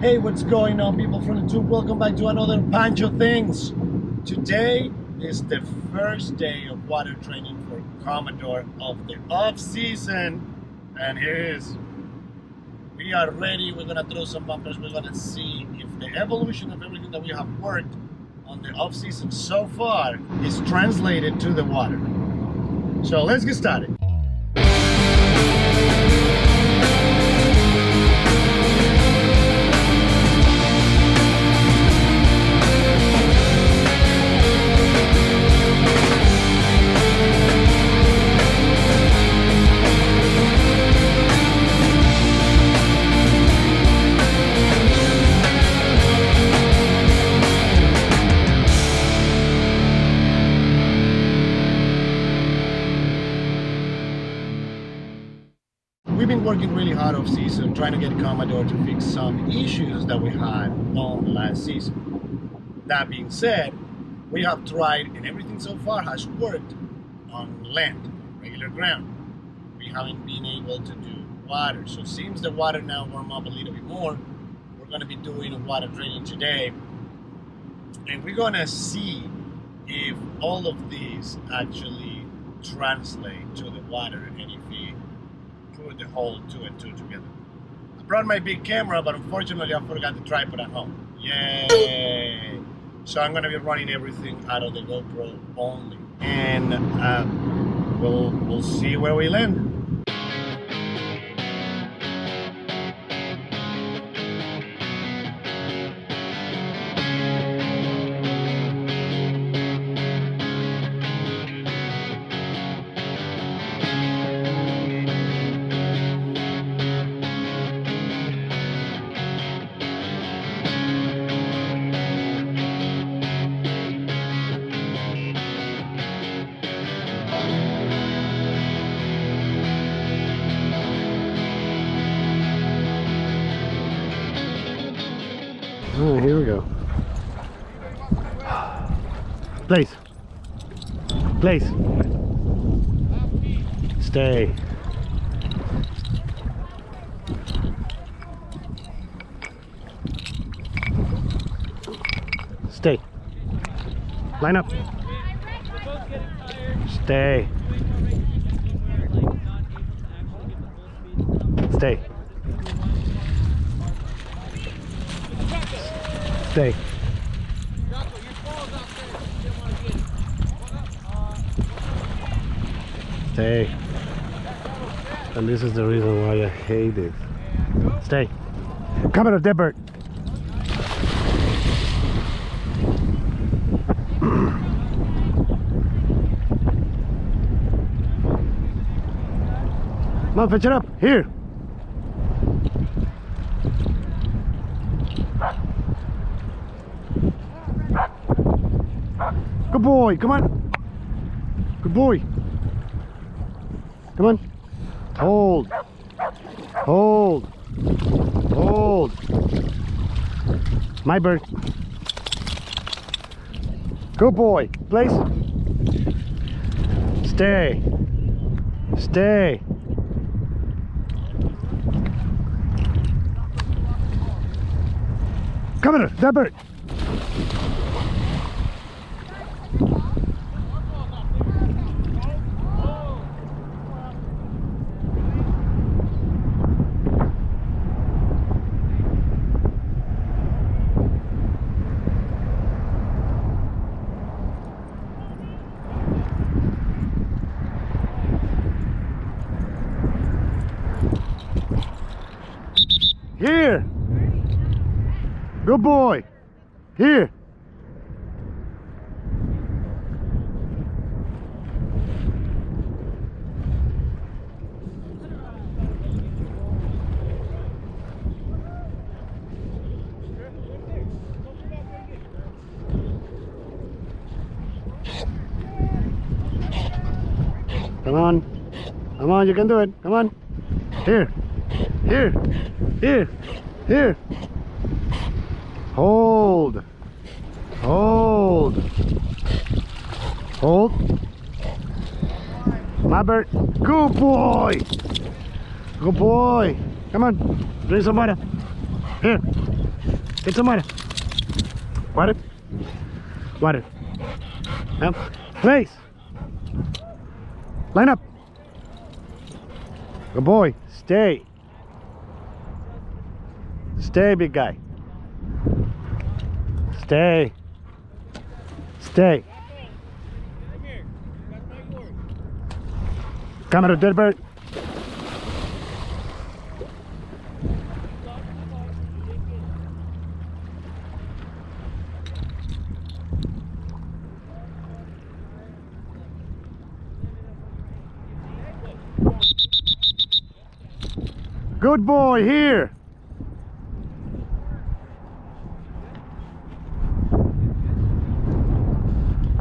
Hey, what's going on, people from the tube? Welcome back to another Pancho Things. Today is the first day of water training for Commodore of the off season, and here it is. We are ready. We're gonna throw some bumpers. We're gonna see if the evolution of everything that we have worked on the off season so far is translated to the water. So let's get started. We've been working really hard off season, trying to get Commodore to fix some issues that we had on the last season. That being said, we have tried, and everything so far has worked on land, regular ground. We haven't been able to do water. So since the water now warm up a little bit more, we're going to be doing water training today. And we're going to see if all of these actually translate to the water and if we put the whole 2 and 2 together. I brought my big camera, but unfortunately I forgot the tripod at home. Yay! So I'm gonna be running everything out of the GoPro only, and we'll see where we land. Oh, here we go. Place. Place. Stay. Stay. Line up. Stay. Stay. Stay. Stay. And this is the reason why I hate it. Stay. Come on, dead bird. Come on, fetch it up. Here. Good boy, come on. Good boy. Come on. Hold. Hold. Hold. My bird. Good boy. Place. Stay. Stay. Come here, that bird. Here. Good boy. Here. Come on. Come on, you can do it. Come on. Here. Here. Here. Here. Hold. Hold. Hold. My bird. Good boy. Good boy. Come on. Drink some water. Here. Get some water. Water. Water. Up. Place. Line up. Good boy. Stay. Stay, big guy. Stay. Stay. Come here, dead bird. Good boy, here.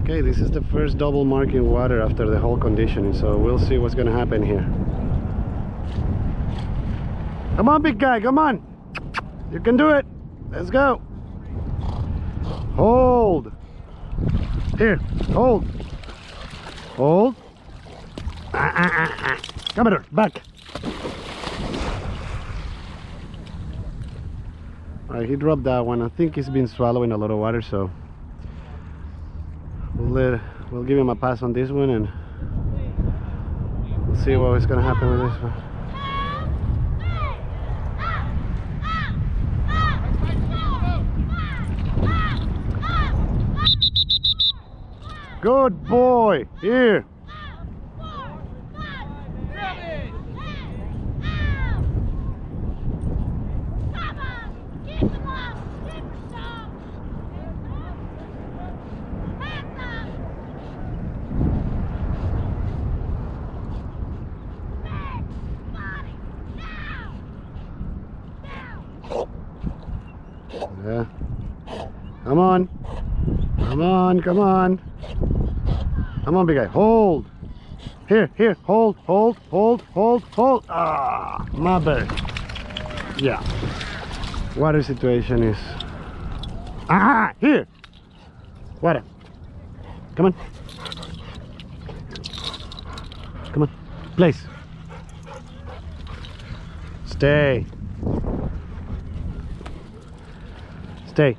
Okay, this is the first double mark in water after the whole conditioning, so we'll see what's gonna happen here. Come on, big guy, come on. You can do it. Let's go. Hold. Here, hold. Hold. Come here, back. Alright, he dropped that one. I think he's been swallowing a lot of water, so we'll give him a pass on this one, and we'll see what's gonna happen with this one. Good boy, here. Yeah. Come on. Come on, come on. Come on, big guy. Hold. Here, here. Hold, hold, hold, hold, hold. Ah, my bad. Yeah. Water situation is... Ah, here. Water. Come on. Come on. Place. Stay. Stay.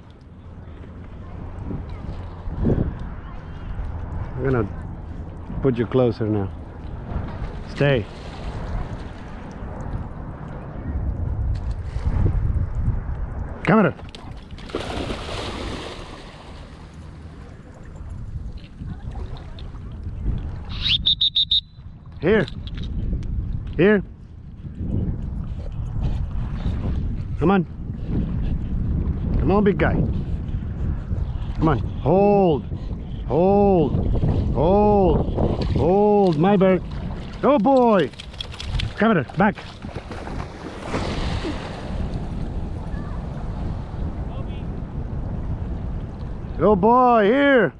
I'm gonna put you closer now. Stay. Come here. Here. Here. Come on. Come on, big guy. Come on. Hold. Hold. Hold. Hold. My bird. Oh boy. Come here. Back. Oh boy. Here.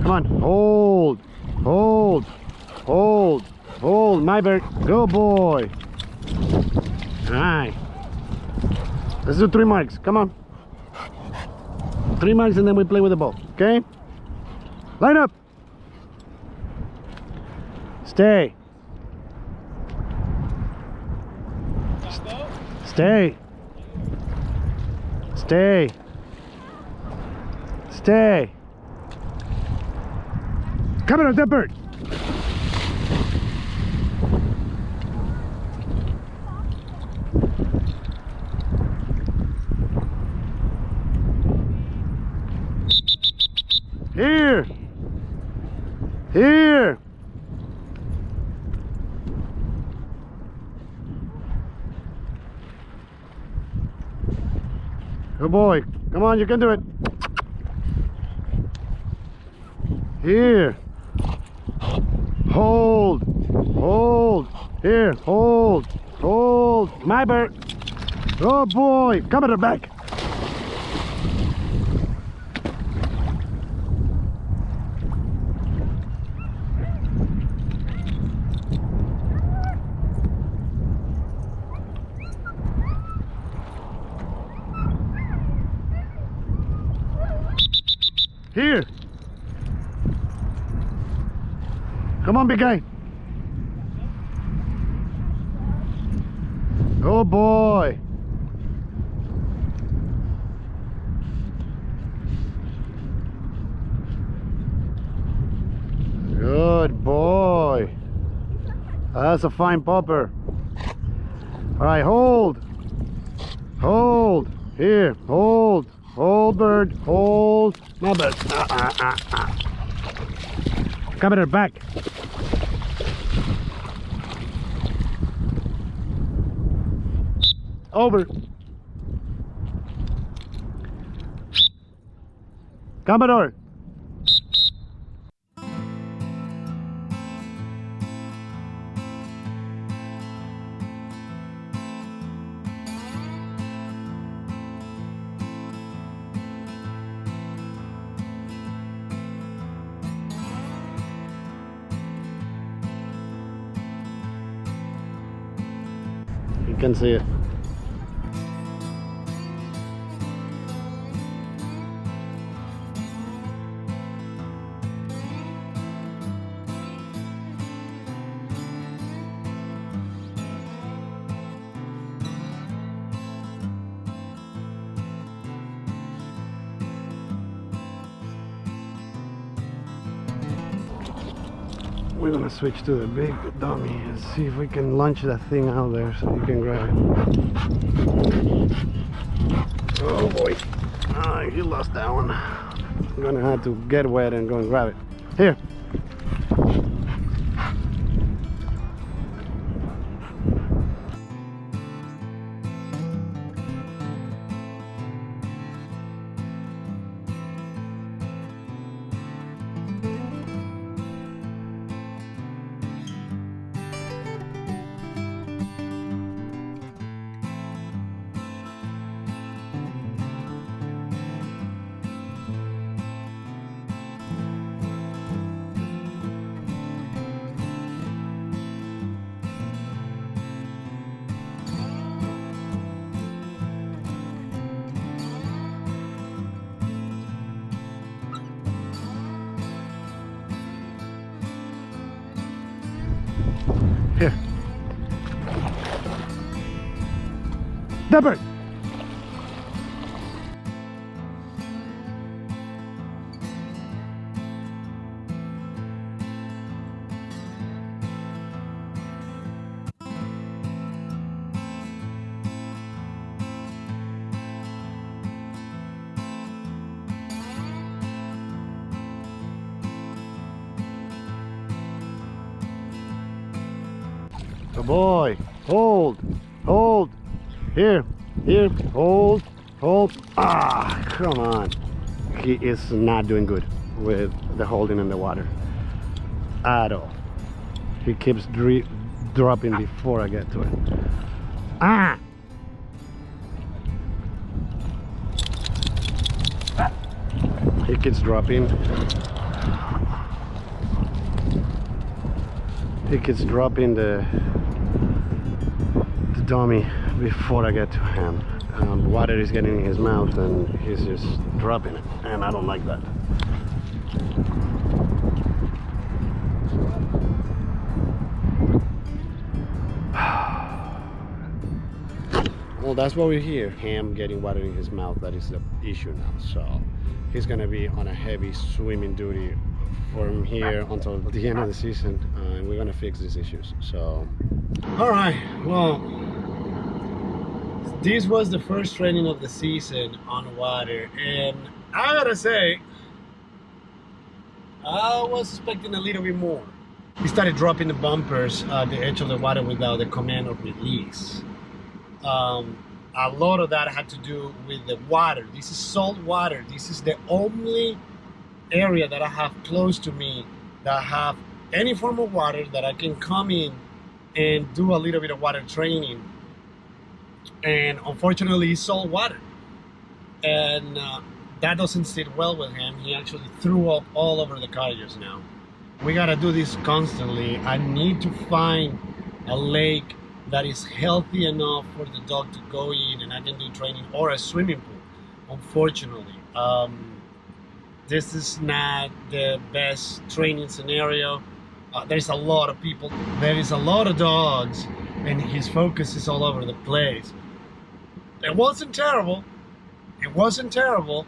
Come on. Hold. Hold. Hold. Hold. My bird. Go boy. Alright. Let's do 3 marks. Come on. 3 marks and then we play with the ball. Okay? Line up. Stay. Stay. Stay. Stay. Come on, that bird. Here. Here. Good boy. Come on, you can do it. Here. Hold. Hold. Here. Hold. Hold. My bird. Oh boy. Come at the back. Here. Come on, big guy. Oh boy. Good boy. That's a fine popper. All right, hold. Hold. Here, hold. Hold, bird. Hold. My bird. Come here, back. Over. Commodore. You can see it. We're gonna switch to the big dummy and see if we can launch that thing out there so you can grab it. Oh boy. Ah, he lost that one. I'm gonna have to get wet and go and grab it. Here. Here. That bird. Good boy. Hold. Hold. Here. Here. Hold. Hold. Ah, come on. He is not doing good with the holding in the water at all. He keeps dropping before I get to it. Ah! He keeps dropping. He keeps dropping the dummy before I get to him. Water is getting in his mouth and he's just dropping it, and I don't like that. Well, that's what we hear. Him getting water in his mouth, that is the issue now. So he's gonna be on a heavy swimming duty from here until the end of the season, and we're gonna fix these issues. So, all right, well, this was the first training of the season on water, and I gotta say, I was expecting a little bit more. He started dropping the bumpers at the edge of the water without the command of release. A lot of that had to do with the water. This is salt water. This is the only area that I have close to me that have any form of water that I can come in and do a little bit of water training. And unfortunately, it's salt water, and that doesn't sit well with him. He actually threw up all over the kayak now. We gotta do this constantly. I need to find a lake that is healthy enough for the dog to go in and I can do training, or a swimming pool. Unfortunately, this is not the best training scenario. There's a lot of people, there is a lot of dogs, and his focus is all over the place. It wasn't terrible. It wasn't terrible,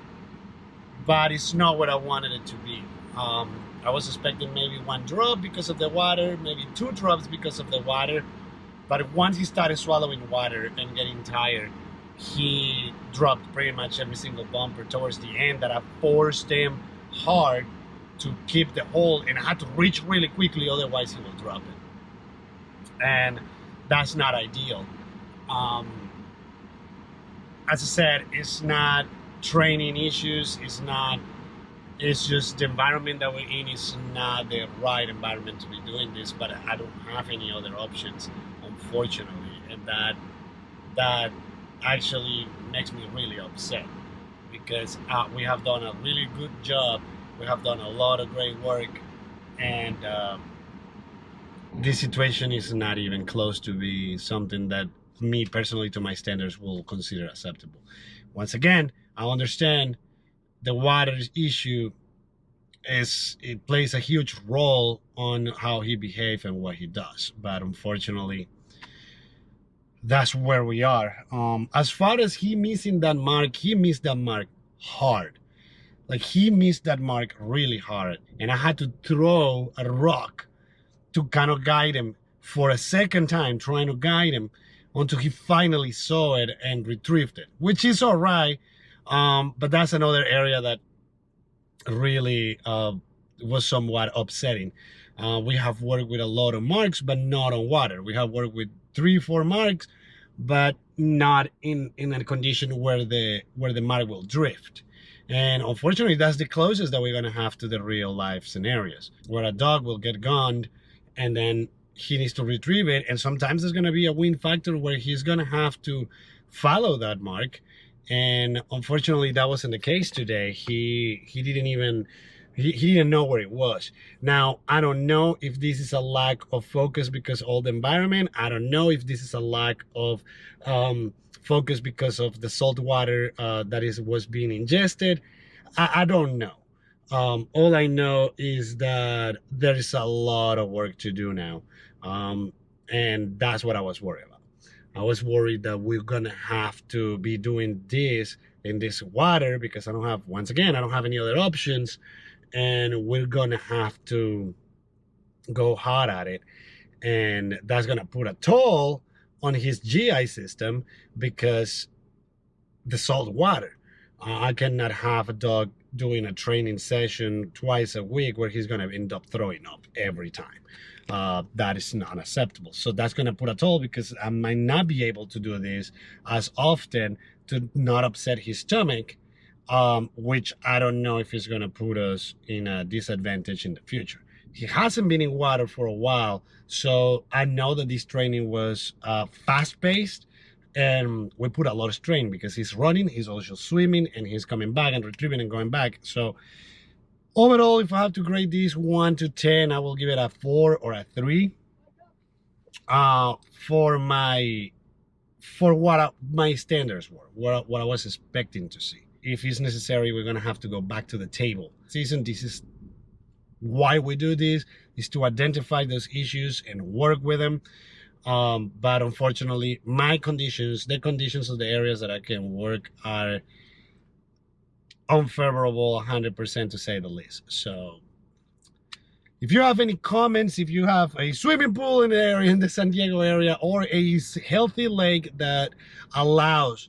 but it's not what I wanted it to be. I was expecting maybe one drop because of the water, maybe two drops because of the water. But once he started swallowing water and getting tired, he dropped pretty much every single bumper towards the end that I forced him hard to keep the hold, and I had to reach really quickly, otherwise he will drop it. And that's not ideal. As I said, it's not training issues, it's just the environment that we're in is not the right environment to be doing this, but I don't have any other options, unfortunately, and that actually makes me really upset, because we have done a really good job, we have done a lot of great work, and this situation is not even close to be something that me personally, to my standards, will consider acceptable. Once again, I understand the water issue it plays a huge role on how he behaves and what he does, but unfortunately that's where we are. As far as he missing that mark, he missed that mark hard. Like, he missed that mark really hard, and I had to throw a rock to kind of guide him for a second time, trying to guide him until he finally saw it and retrieved it, which is all right. But that's another area that really was somewhat upsetting. We have worked with a lot of marks, but not on water. We have worked with 3-4 marks, but not in a condition where the mark will drift. And unfortunately, that's the closest that we're going to have to the real life scenarios, where a dog will get gunned and then he needs to retrieve it. And sometimes there's going to be a wind factor where he's going to have to follow that mark. And unfortunately, that wasn't the case today. He didn't even, he didn't know where it was. Now, I don't know if this is a lack of focus because of the environment. I don't know if this is a lack of focus because of the salt water that was being ingested. I don't know. All I know is that there is a lot of work to do now. And that's what I was worried about. I was worried that we're gonna have to be doing this in this water because I don't have, once again, I don't have any other options, and we're gonna have to go hard at it, and that's gonna put a toll on his GI system because the salt water. I cannot have a dog doing a training session twice a week where he's gonna end up throwing up every time. That is not acceptable. So that's going to put a toll because I might not be able to do this as often to not upset his stomach, which I don't know if it's going to put us in a disadvantage in the future. He hasn't been in water for a while, so I know that this training was fast-paced, and we put a lot of strain because he's running, he's also swimming, and he's coming back and retrieving and going back. So overall, if I have to grade this 1 to 10, I will give it a 4 or a 3. For what my standards were, what I was expecting to see. If it's necessary, we're gonna have to go back to the table. This is why we do this, is to identify those issues and work with them. But unfortunately, my conditions, the conditions of the areas that I can work are unfavorable 100% to say the least. So if you have any comments, if you have a swimming pool in the area, in the San Diego area, or a healthy lake that allows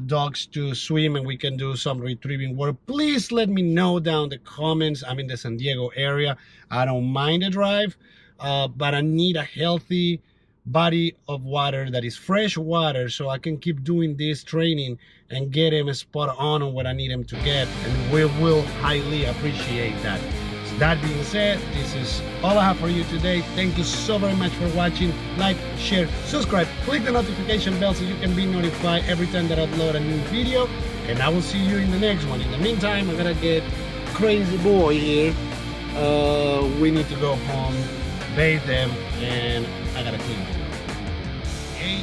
dogs to swim and we can do some retrieving work, please let me know down in the comments. I'm in the San Diego area. I don't mind the drive, but I need a healthy body of water that is fresh water so I can keep doing this training and get him spot on what I need him to get, and we will highly appreciate that. So that being said, this is all I have for you today. Thank you so very much for watching. Like, share, subscribe, click the notification bell so you can be notified every time that I upload a new video, and I will see you in the next one. In the meantime, I gotta get crazy boy here. We need to go home, bathe them, and I gotta clean them. Okay?